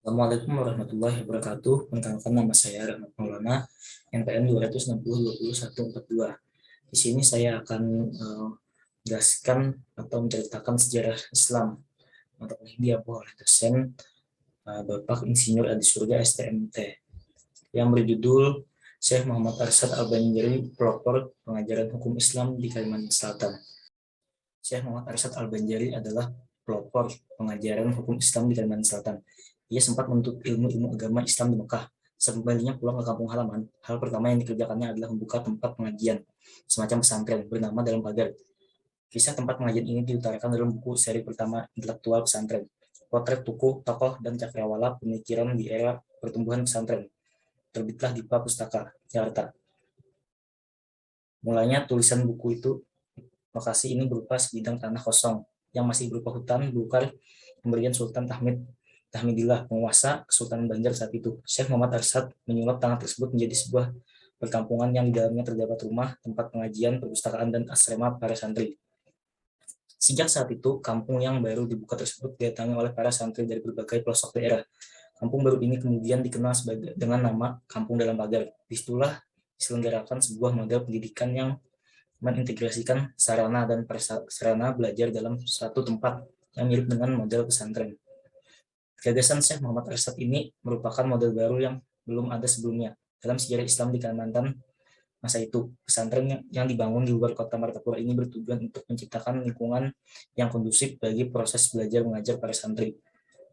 Assalamualaikum warahmatullahi wabarakatuh. Perkenalkan, nama saya Rahmat Maulana, NPM 260202142. Di sini saya akan menjelaskan atau menceritakan sejarah Islam atau diapu oleh dosen Bapak Insinyur Adi Surga STMT yang berjudul Syekh Muhammad Arsyad Al-Banjari, pelopor pengajaran hukum Islam di Kalimantan Selatan. Syekh Muhammad Arsyad Al-Banjari adalah pelopor pengajaran hukum Islam di Kalimantan Selatan. Ia sempat menuntut ilmu agama Islam di Mekah. Sekembalinya pulang ke kampung halaman, hal pertama yang dikerjakannya adalah membuka tempat pengajian, semacam pesantren bernama Dalam Pagar. Kisah tempat pengajian ini diutarakan dalam buku seri pertama Intelektual Pesantren, Potret Tokoh dan Cakrawala Pemikiran di Era Pertumbuhan Pesantren. Terbitlah Dipa Pustaka, Jakarta. Mulanya tulisan buku itu, lokasi ini berupa sebidang tanah kosong yang masih berupa hutan belukar pemberian Sultan Tahmidillah, penguasa Kesultanan Banjar saat itu. Syekh Muhammad Arsyad menyulap tanah tersebut menjadi sebuah perkampungan yang di dalamnya terdapat rumah, tempat pengajian, perpustakaan, dan asrama para santri. Sejak saat itu, kampung yang baru dibuka tersebut didatangi oleh para santri dari berbagai pelosok daerah. Kampung baru ini kemudian dikenal dengan nama Kampung Dalam Pagar. Disitulah diselenggarakan sebuah model pendidikan yang mengintegrasikan sarana dan prasarana belajar dalam satu tempat yang mirip dengan model pesantren. Gagasan Syekh Muhammad Arsyad ini merupakan model baru yang belum ada sebelumnya dalam sejarah Islam di Kalimantan masa itu. Pesantren yang dibangun di luar kota Martapura ini bertujuan untuk menciptakan lingkungan yang kondusif bagi proses belajar mengajar para santri.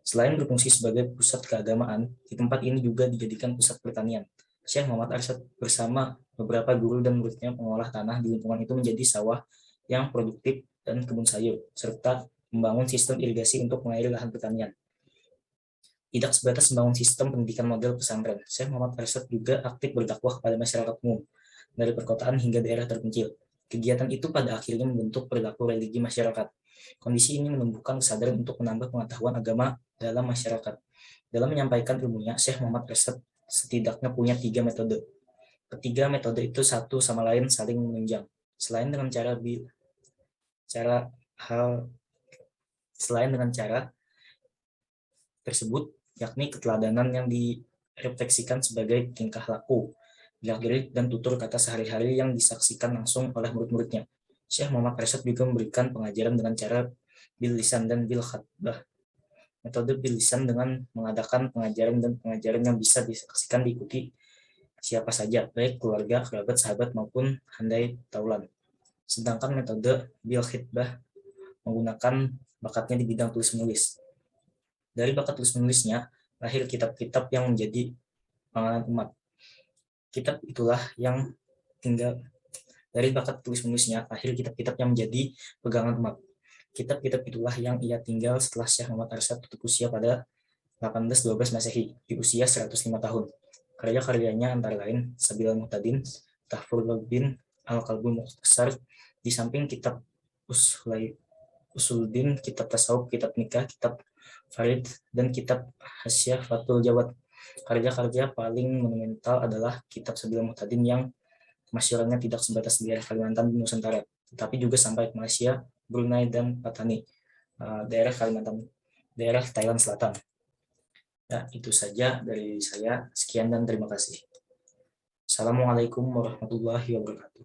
Selain berfungsi sebagai pusat keagamaan, di tempat ini juga dijadikan pusat pertanian. Syekh Muhammad Arsyad bersama beberapa guru dan muridnya mengolah tanah di lingkungan itu menjadi sawah yang produktif dan kebun sayur, serta membangun sistem irigasi untuk mengairi lahan pertanian. Tidak sebatas membangun sistem pendidikan model pesantren, Syekh Muhammad Arsyad juga aktif berdakwah kepada masyarakat umum, dari perkotaan hingga daerah terpencil. Kegiatan itu pada akhirnya membentuk perilaku religi masyarakat. Kondisi ini menumbuhkan kesadaran untuk menambah pengetahuan agama dalam masyarakat. Dalam menyampaikan ilmunya, Syekh Muhammad Arsyad setidaknya punya 3 metode. Ketiga metode itu satu sama lain saling menunjang. Selain dengan cara tersebut, yakni keteladanan yang direfleksikan sebagai tingkah laku, gerak-gerik, dan tutur kata sehari-hari yang disaksikan langsung oleh murid-muridnya. Syekh Muhammad Arsyad juga memberikan pengajaran dengan cara bil lisan dan bil khatbah. Metode bil lisan dengan mengadakan pengajaran yang bisa disaksikan diikuti siapa saja, baik keluarga, kerabat, sahabat, maupun handai taulan. Sedangkan metode bil khitbah menggunakan bakatnya di bidang tulis-menulis. Dari bakat tulis-menulisnya, lahir kitab-kitab yang menjadi panganan umat. Kitab itulah yang tinggal dari bakat tulis-menulisnya, lahir kitab-kitab yang menjadi pegangan umat. Kitab-kitab itulah yang ia tinggal setelah Syekh Muhammad Arsyad tutup usia pada 1812 Masehi, di usia 105 tahun. Karya-karyanya antara lain Sabilul Muhtadin, Tahfurul bin Al-Qalbul Mukhtasar, di samping kitab Usuluddin, kitab tasawuf, kitab nikah, kitab Farid, dan kitab Hasyiah Fathul Jawad. Karya-karya paling monumental adalah kitab Sabilul Muhtadin yang masyarakat tidak sebatas di daerah Kalimantan dan Nusantara, tetapi juga sampai ke Malaysia, Brunei, dan Patani, daerah Thailand Selatan. Ya, itu saja dari saya. Sekian dan terima kasih. Assalamualaikum warahmatullahi wabarakatuh.